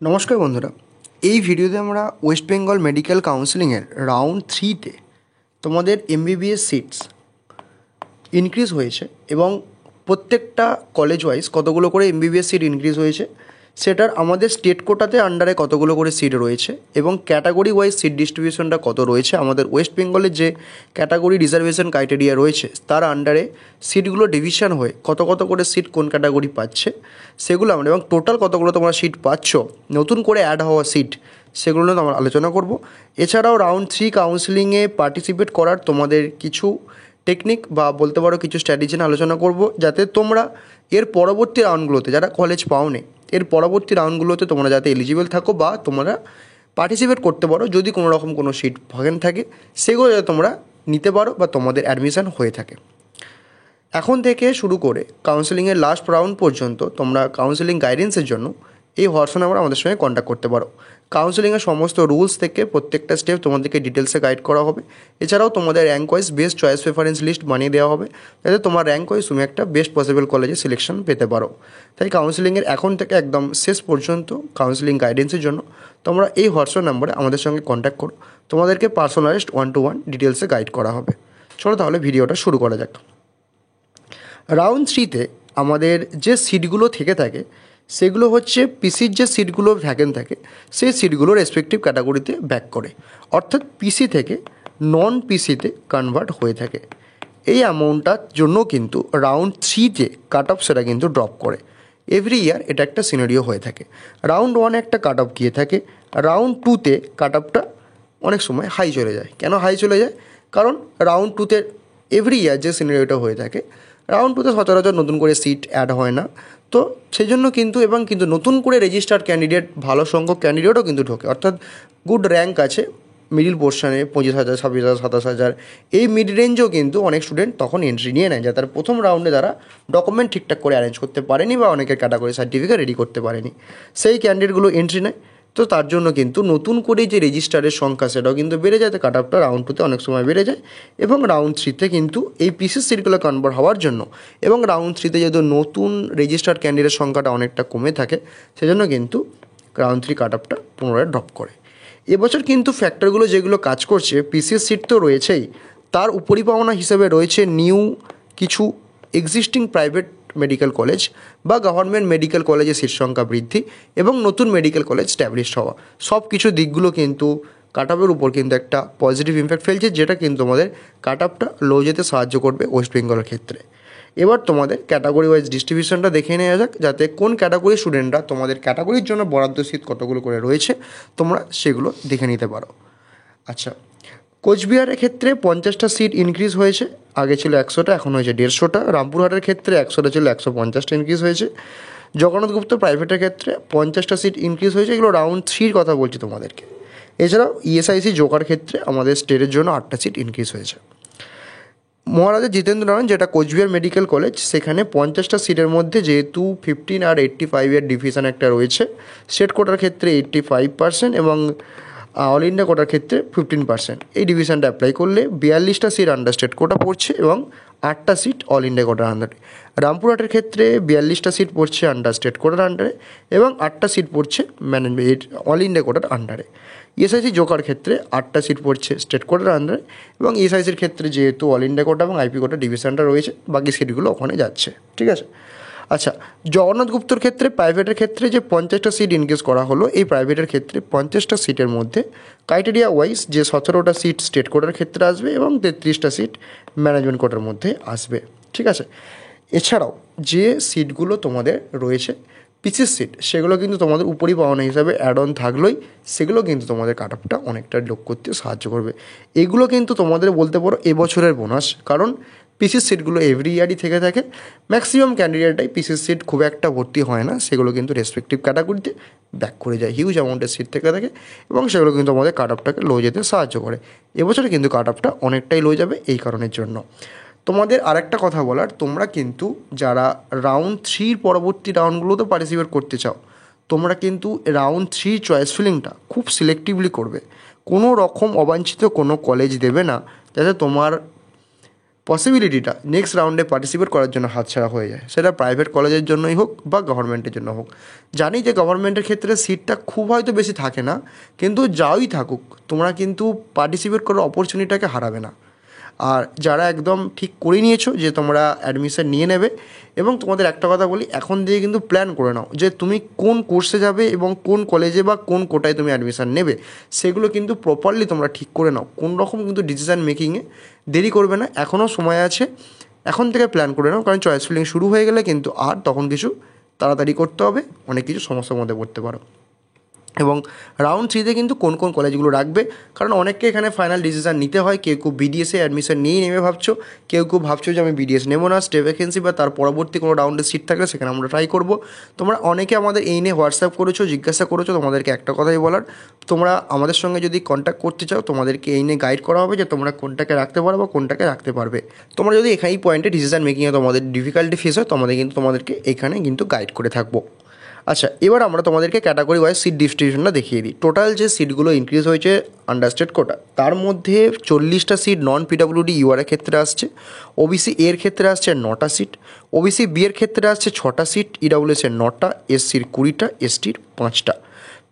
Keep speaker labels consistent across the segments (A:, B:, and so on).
A: নমস্কার বন্ধুরা, এই ভিডিওতে আমরা ওয়েস্ট বেঙ্গল মেডিকেল কাউন্সিলিংয়ের রাউন্ড 3তে তোমাদের এমবিবিএস সিটস ইনক্রিজ হয়েছে এবং প্রত্যেকটা কলেজ ওয়াইজ কতগুলো করে এমবিবিএস সিট ইনক্রিজ হয়েছে সেটার আমাদের স্টেট কোটাতে আন্ডারে কতগুলো করে সিট রয়েছে এবং ক্যাটাগরি ওয়াইজ সিট ডিস্ট্রিবিউশনটা কত রয়েছে, আমাদের ওয়েস্ট বেঙ্গলের যে ক্যাটাগরি রিজার্ভেশন ক্রাইটেরিয়া রয়েছে তার আন্ডারে সিটগুলো ডিভিশন হয়ে কত কত করে সিট কোন ক্যাটাগরি পাচ্ছে সেগুলো আমরা, এবং টোটাল কতগুলো তোমরা সিট পাচ্ছ নতুন করে অ্যাড হওয়া সিট, সেগুলো নিয়ে আমরা আলোচনা করব। এছাড়াও রাউন্ড 3 কাউন্সিলিংয়ে পার্টিসিপেট করার তোমাদের কিছু টেকনিক বা বলতে পারো কিছু স্ট্র্যাটেজি নিয়ে আলোচনা করব, যাতে তোমরা এর পরবর্তী রাউন্ডগুলোতে যারা কলেজ পাওনি এর পরবর্তী রাউন্ডগুলোতে তোমরা যাতে এলিজিবল থাকো বা তোমরা পার্টিসিপেট করতে পারো, যদি কোনো রকম কোনো সিট ভ্যাকেন্ট থাকে সেগুলো যাতে তোমরা নিতে পারো বা তোমাদের অ্যাডমিশান হয়ে থাকে। এখন থেকে শুরু করে কাউন্সেলিংয়ের লাস্ট রাউন্ড পর্যন্ত তোমরা কাউন্সেলিং গাইডেন্সের জন্য এই হোয়াটসঅ্যাপ নাম্বারে আমাদের সঙ্গে কন্ট্যাক্ট করতে পারো। কাউন্সেলিংয়ের সমস্ত রুলস থেকে প্রত্যেকটা স্টেপ তোমাদেরকে ডিটেলসে গাইড করা হবে। এছাড়াও তোমাদের rank wise best choice preference list বানিয়ে দেওয়া হবে, যাতে তোমার র্যাঙ্ক ওয়াইজ তুমি একটা বেস্ট পসিবল কলেজে সিলেকশন পেতে পারো। তাই কাউন্সেলিংয়ের এখন থেকে একদম শেষ পর্যন্ত কাউন্সেলিং গাইডেন্সের জন্য তোমরা এই হোয়াটসঅ্যাপ নাম্বারে আমাদের সঙ্গে কন্ট্যাক্ট করো, তোমাদেরকে পার্সোনালাইজড 1-to-1 ডিটেলসে গাইড করা হবে। চলো তাহলে ভিডিওটা শুরু করা যাক। রাউন্ড 3তে আমাদের যে সিটগুলো থেকে থাকে সেগুলো হচ্ছে পিসির যে সিটগুলো ভ্যাকেন্ট থাকে সেই সিটগুলো রেসপেক্টিভ ক্যাটাগরিতে ব্যাক করে, অর্থাৎ পিসি থেকে নন পিসিতে কনভার্ট হয়ে থাকে। এই অ্যামাউন্টটার জন্য কিন্তু রাউন্ড 3তে কাট অফ সেটা কিন্তু ড্রপ করে। এভরি ইয়ার এটা একটা সিনারিও হয়ে থাকে। রাউন্ড 1-এ একটা কাট অফ গিয়ে থাকে, রাউন্ড 2তে কাট অফটা অনেক সময় হাই চলে যায়। কেন হাই চলে যায়? কারণ রাউন্ড 2তে এভরি ইয়ার যে সিনারিওটা হয়ে থাকে, রাউন্ড 2তে সচরাচর নতুন করে সিট অ্যাড হয় না, তো সেই জন্য কিন্তু এবং কিন্তু নতুন করে রেজিস্টার্ড ক্যান্ডিডেট ভালো সংখ্যক ক্যান্ডিডেটও কিন্তু ঢোকে, অর্থাৎ গুড র্যাঙ্ক আছে মিডিল পোর্শনে 25,000, 26,000, 27,000 এই মিড রেঞ্জও কিন্তু অনেক স্টুডেন্ট তখন এন্ট্রি নিয়ে নেয়, যা তার প্রথম রাউন্ডে তারা ডকুমেন্ট ঠিকঠাক করে অ্যারেঞ্জ করতে পারেনি বা অনেকের ক্যাটাগরি সার্টিফিকেট রেডি করতে পারেনি, সেই ক্যান্ডিডেটগুলো এন্ট্রি নেয়। তো তার জন্য কিন্তু নতুন করে যে রেজিস্টারের সংখ্যা সেটাও কিন্তু বেড়ে যায়, কাট অফটা রাউন্ড 2তে অনেক সময় বেড়ে যায়। এবং রাউন্ড 3তে কিন্তু এই পিসি সিটগুলো কনভার্ট হওয়ার জন্য এবং রাউন্ড 3তে যেহেতু নতুন রেজিস্টার্ড ক্যান্ডিডেট সংখ্যাটা অনেকটা কমে থাকে, সেজন্য কিন্তু রাউন্ড 3 কাট অফটা পুনরায় ড্রপ করে। এবছর কিন্তু ফ্যাক্টরগুলো যেগুলো কাজ করছে, পিসির সিট তো রয়েছেই, তার উপরিপাওনা হিসেবে রয়েছে নিউ কিছু এক্সিস্টিং প্রাইভেট মেডিকেল কলেজ বা গভর্নমেন্ট মেডিকেল কলেজের সিট সংখ্যা বৃদ্ধি এবং নতুন মেডিকেল কলেজ স্ট্যাবলিশড হওয়া, সব কিছু দিকগুলো কিন্তু কাট অফের উপর কিন্তু একটা পজিটিভ ইম্প্যাক্ট ফেলছে, যেটা কিন্তু আমাদের কাট অফটা লো যেতে সাহায্য করবে ওয়েস্ট বেঙ্গলের ক্ষেত্রে। এবার তোমাদের ক্যাটাগরি ওয়াইজ ডিস্ট্রিবিউশনটা দেখে নেওয়া যাক, যাতে কোন ক্যাটাগরির স্টুডেন্টরা তোমাদের ক্যাটাগরির জন্য বরাদ্দ সিট কতগুলো করে রয়েছে তোমরা সেগুলো দেখে নিতে পারো। আচ্ছা, কোচবিহারের ক্ষেত্রে 50টা সিট ইনক্রিজ হয়েছে, আগে ছিল 100টা, এখন হয়েছে 150টা। রামপুরহাটের ক্ষেত্রে 100টা ছিল 150টা ইনক্রিজ হয়েছে। জগন্নাথ গুপ্ত প্রাইভেটের ক্ষেত্রে 50টা সিট ইনক্রিজ হয়েছে। এগুলো রাউন্ড 3-র কথা বলছি তোমাদেরকে। এছাড়াও ইএসআইসি জোকার ক্ষেত্রে আমাদের স্টেটের জন্য 8টা সিট ইনক্রিজ হয়েছে। মহারাজা জিতেন্দ্র নারায়ণ, যেটা কোচবিহার মেডিকেল কলেজ, সেখানে 50টা সিটের মধ্যে যেহেতু 15 আর 85-এর ডিভিশন একটা রয়েছে, স্টেট কোটার ক্ষেত্রে 85% এবং অল ইন্ডিয়া কোটার ক্ষেত্রে 15%, এই ডিভিশনটা অ্যাপ্লাই করলে 42টা সিট আন্ডার স্টেট কোটা পড়ছে এবং 8টা সিট অল ইন্ডিয়া কোটার আন্ডারে। রামপুরহাটের ক্ষেত্রে 42টা সিট পড়ছে আন্ডার স্টেট কোটার আন্ডারে এবং 8টা সিট পড়ছে ম্যানেজমেন্ট অল ইন্ডিয়া কোটার আন্ডারে। ইএসআইসি জোকার ক্ষেত্রে 8টা সিট পড়ছে স্টেট কোটার আন্ডারে এবং ইএসআইসির ক্ষেত্রে যেহেতু অল ইন্ডিয়া কোটা এবং আইপি কোটা ডিভিশনটা রয়েছে, বাকি সিটগুলো ওখানে যাচ্ছে। ঠিক আছে। আচ্ছা, জগন্নাথ গুপ্তর ক্ষেত্রে প্রাইভেটের ক্ষেত্রে যে 50টা সিট ইনক্রিজ করা হলো, এই প্রাইভেটের ক্ষেত্রে 50টা সিটের মধ্যে ক্রাইটেরিয়া ওয়াইজ যে 17টা সিট স্টেট কোটার ক্ষেত্রে আসবে এবং 33টা সিট ম্যানেজমেন্ট কোটার মধ্যে আসবে। ঠিক আছে। এছাড়াও যে সিটগুলো তোমাদের রয়েছে পিসির সিট, সেগুলো কিন্তু তোমাদের উপরই পাওনা হিসাবে অ্যাড অন থাকলেই সেগুলো কিন্তু তোমাদের কাট অফটা অনেকটা লোক করতে সাহায্য করবে। এগুলো কিন্তু তোমাদের বলতে পারো এবছরের বোনাস, কারণ পিসির সিটগুলো এভরি ইয়ারই থেকে থাকে। ম্যাক্সিমাম ক্যান্ডিডেটটাই পিসির সিট খুব একটা ভর্তি হয় না, সেগুলো কিন্তু রেসপেক্টিভ ক্যাটাগরিতে ব্যাক করে যায়, হিউজ অ্যামাউন্টের সিট থেকে থাকে এবং সেগুলো কিন্তু আমাদের কাট অফটাকে লো যেতে সাহায্য করে। এবছরে কিন্তু কাট অফটা অনেকটাই লো যাবে এই কারণের জন্য। তোমাদের আরেকটা কথা বলার, তোমরা কিন্তু যারা রাউন্ড 3-র পরবর্তী রাউন্ডগুলোতে পার্টিসিপেট করতে চাও, তোমরা কিন্তু রাউন্ড 3 চয়েস ফিলিংটা খুব সিলেক্টিভলি করবে। কোনো রকম অবাঞ্ছিত কোনো কলেজ দেবে না, যাতে তোমার পসিবিলিটিটা নেক্সট রাউন্ডে পার্টিসিপেট করার জন্য হাতছাড়া হয়ে যায়, সেটা প্রাইভেট কলেজের জন্যই হোক বা গভর্নমেন্টের জন্য হোক। জানি যে গভর্নমেন্টের ক্ষেত্রে সিটটা খুব হয়তো বেশি থাকে না, কিন্তু যাই থাকুক তোমরা কিন্তু পার্টিসিপেট করার অপরচুনিটিটাকে হারাবে না। আর যারা একদম ঠিক করে নিয়েছো যে তোমরা অ্যাডমিশন নিয়ে নেবে, এবং তোমাদের একটা কথা বলি, এখন দিয়ে কিন্তু প্ল্যান করে নাও যে তুমি কোন কোর্সে যাবে এবং কোন কলেজে বা কোন কোটায় তুমি অ্যাডমিশন নেবে, সেগুলো কিন্তু প্রপারলি তোমরা ঠিক করে নাও। কোন রকম কিন্তু ডিসিশান মেকিংয়ে দেরি করবে না, এখনও সময় আছে, এখন থেকে প্ল্যান করে নাও। কারণ চয়েস ফিলিং শুরু হয়ে গেলে কিন্তু আর তখন কিছু তাড়াতাড়ি করতে হবে, অনেক কিছু সমস্যার মধ্যে পড়তে পারো। এবং রাউন্ড থ্রিতে কিন্তু কোন কোন কলেজগুলো রাখবে, কারণ অনেককে এখানে ফাইনাল ডিসিশান নিতে হয়। কেউ কেউ বিডিএসে অ্যাডমিশন নিয়েই নেবে ভাবছো, কেউ কেউ ভাবছো যে আমি বিডিএস নেবো না, স্টে ভ্যাকেন্সি বা তার পরবর্তী কোনো রাউন্ডে সিট থাকলে সেখানে আমরা ট্রাই করবো। তোমরা অনেকে আমাদের এই নিয়ে হোয়াটসঅ্যাপ করেছো, জিজ্ঞাসা করেছো, তোমাদেরকে একটা কথাই বলার, তোমরা আমাদের সঙ্গে যদি কন্ট্যাক্ট করতে চাও তোমাদেরকে এই নিয়ে গাইড করা হবে যে তোমরা কোনটাকে রাখতে পারো বা কোনটাকে রাখতে পারবে। তোমরা যদি এখানেই পয়েন্টে ডিসিশান মেকিংয়ে তোমাদের ডিফিকাল্টি ফেস হয়, তোমাদেরকে এখানে কিন্তু গাইড করে থাকবো। আচ্ছা, এবার আমরা তোমাদেরকে ক্যাটাগরি ওয়াইজ সিট ডিস্ট্রিবিউশনটা দেখিয়ে দিই। টোটাল যে সিটগুলো ইনক্রিজ হয়েছে আন্ডারস্টেট কোটা, তার মধ্যে 40টা সিট নন পিডাব্লিউডি ইউআরের ক্ষেত্রে আসছে, ওবিসি এর ক্ষেত্রে আসছে 9টা সিট, ওবিসি বি এর ক্ষেত্রে আসছে 6টা সিট, ইডাব্লিউএসের 9টা, এসসির 20টা, এসটির 5টা।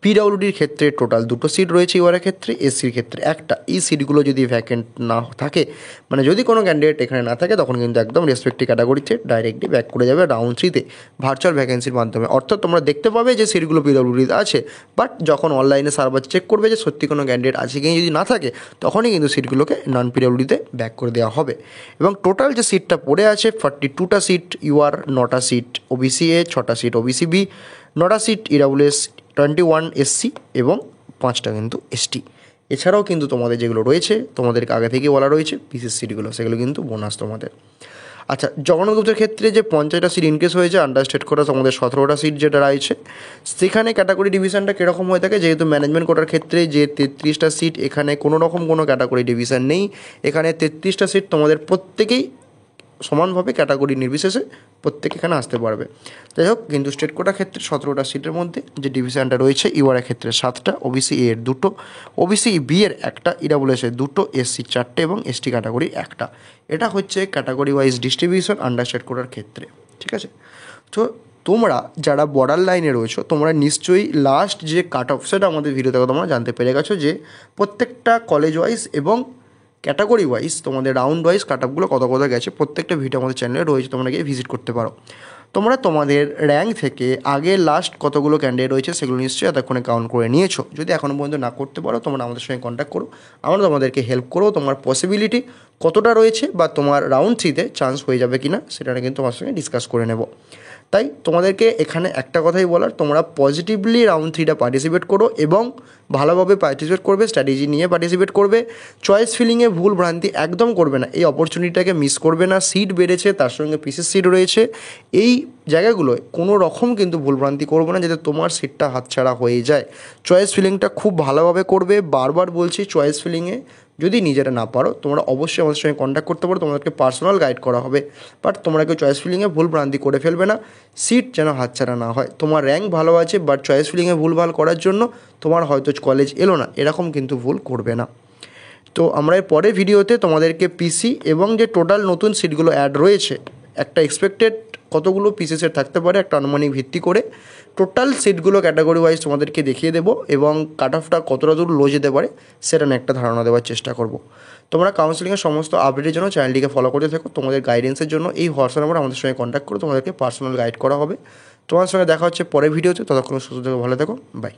A: পিডাব্লিউডির ক্ষেত্রে টোটাল 2টো সিট রয়েছে ইউআরের ক্ষেত্রে, এসসির ক্ষেত্রে 1টা। এই সিটগুলো যদি ভ্যাকেন্ট না থাকে, মানে যদি কোনো ক্যান্ডিডেট এখানে না থাকে, তখন কিন্তু একদম রেসপেক্টিভ ক্যাটাগরিতে ডাইরেক্টলি ব্যাক করে যাবে রাউন্ড থ্রিতে ভার্চুয়াল ভ্যাকেন্সির মাধ্যমে। অর্থাৎ তোমরা দেখতে পাবে যে সিটগুলো পিডাব্লিউডিতে আছে, বাট যখন অনলাইনে সার্ভার চেক করবে যে সত্যি কোনো ক্যান্ডিডেট আছে কি, যদি না থাকে তখনই কিন্তু সিটগুলোকে নন পিডাব্লিউডিতে ব্যাক করে দেওয়া হবে। এবং টোটাল যে সিটটা পড়ে আছে 42টা সিট ইউআর, 9টা সিট ওবিসি এ, 6টা সিট ওবিসি বি, 9টা সিট ইডাব্লিউএস, 21 এসসি এবং 5টা কিন্তু এসটি। এছাড়াও কিন্তু তোমাদের যেগুলো রয়েছে, তোমাদেরকে আগে থেকেই বলা রয়েছে পিসির সিটগুলো, সেগুলো কিন্তু বোনাস তোমাদের। আচ্ছা, জগন্নাথ গুপ্তের ক্ষেত্রে যে 50টা সিট ইনক্রিজ হয়েছে আন্ডারস্টেট কোটা, তোমাদের 17টা সিট যেটা রয়েছে, সেখানে ক্যাটাগরি ডিভিশনটা কীরকম হয়ে থাকে, যেহেতু ম্যানেজমেন্ট কোটার ক্ষেত্রে যে 33টা সিট, এখানে কোনো রকম কোনো ক্যাটাগরি ডিভিশন নেই। এখানে 33টা সিট তোমাদের প্রত্যেকেই সমানভাবে ক্যাটাগরি নির্বিশেষে প্রত্যেকে এখানে আসতে পারবে। যাই হোক, কিন্তু স্টেট কোটার ক্ষেত্রে 17টা সিটের মধ্যে যে ডিভিশনটা রয়েছে, ইউআরের ক্ষেত্রে 7টা, ওবিসি এর 2টো, ওবিসি বি এর 1টা, ইডাব্লিউএস এর 2টো, এসসি 4টে এবং এসটি ক্যাটাগরি 1টা। এটা হচ্ছে category wise distribution under state কোটার ক্ষেত্রে। ঠিক আছে, তো তোমরা যারা বর্ডার লাইনে রয়েছো, তোমরা নিশ্চয়ই লাস্ট যে কাট অফ, সেটা আমাদের ভিডিও থেকে তোমরা জানতে পেরে গেছো যে প্রত্যেকটা কলেজ ওয়াইজ এবং ক্যাটাগরি ওয়াইজ তোমাদের রাউন্ড ওয়াইজ কাট অফগুলো কত গেছে, প্রত্যেকটা ভিডিও আমাদের চ্যানেলে রয়েছে, তোমরা গিয়ে ভিজিট করতে পারো। তোমরা তোমাদের র্যাঙ্ক থেকে আগে লাস্ট কতগুলো ক্যান্ডিডেট রয়েছে সেগুলো নিশ্চয়ই এতক্ষণে কাউন্ট করে নিয়েছো। যদি এখনও পর্যন্ত না করতে পারো, তোমরা আমাদের সঙ্গে কন্ট্যাক্ট করো, আমরা তোমাদেরকে হেল্প করবো। তোমার পসিবিলিটি কতটা রয়েছে বা তোমার রাউন্ড থ্রিতে চান্স হয়ে যাবে কি না, সেটা কিন্তু তোমার সঙ্গে ডিসকাস করে নেব। তাই তোমাদেরকে এখানে একটা কথাই বলার, তোমরা পজিটিভলি রাউন্ড থ্রিটা পার্টিসিপেট করো এবং ভালোভাবে পার্টিসিপেট করবে, স্ট্র্যাটেজি নিয়ে পার্টিসিপেট করবে। চয়েস ফিলিংয়ে ভুল ভ্রান্তি একদম করবে না, এই অপরচুনিটিটাকে মিস করবে না। সিট বেড়েছে, তার সঙ্গে পিসের সিট রয়েছে, এই জায়গাগুলোয় কোনো রকম কিন্তু ভুলভ্রান্তি করবো না যাতে তোমার সিটটা হাতছাড়া হয়ে যায়। চয়েস ফিলিংটা খুব ভালোভাবে করবে, বারবার বলছি, চয়েস ফিলিংয়ে যদি নিজেরা না পারো, তোমরা অবশ্যই আমাদের সঙ্গে কন্ট্যাক্ট করতে পারো, তোমাদেরকে পার্সোনাল গাইড করা হবে। বাট তোমরা কেউ চয়েস ফিলিংয়ে ভুল ভ্রান্তি করে ফেলবে না, সিট যেন হাতছাড়া না হয়। তোমার র্যাঙ্ক ভালো আছে, বাট চয়েস ফিলিংয়ে ভুলভাল করার জন্য তোমার হয়তো কলেজ এলো না, এরকম কিন্তু ভুল করবে না। তো আমরা এর পরের ভিডিওতে তোমাদেরকে পিসি এবং যে টোটাল নতুন সিটগুলো অ্যাড রয়েছে, একটা এক্সপেক্টেড কতগুলো পিসেসের থাকতে পারে একটা আনুমানিক ভিত্তি করে টোটাল সিটগুলো ক্যাটাগরি ওয়াইজ তোমাদেরকে দেখিয়ে দেবো এবং কাট অফটা কতটা দূর লো যেতে পারে সেটা নিয়ে একটা ধারণা দেওয়ার চেষ্টা করব। তোমরা কাউন্সেলিংয়ের সমস্ত আপডেটের জন্য চ্যানেলটিকে ফলো করতে থাকো। তোমাদের গাইডেন্সের জন্য এই হোয়াটসঅ্যাপ নাম্বার আমাদের সঙ্গে কন্ট্যাক্ট করো, তোমাদেরকে পার্সোনাল গাইড করা হবে। তোমার সঙ্গে দেখা হচ্ছে পরের ভিডিওতে, ততক্ষণ সুস্থ থেকো, ভালো থেকো, বাই।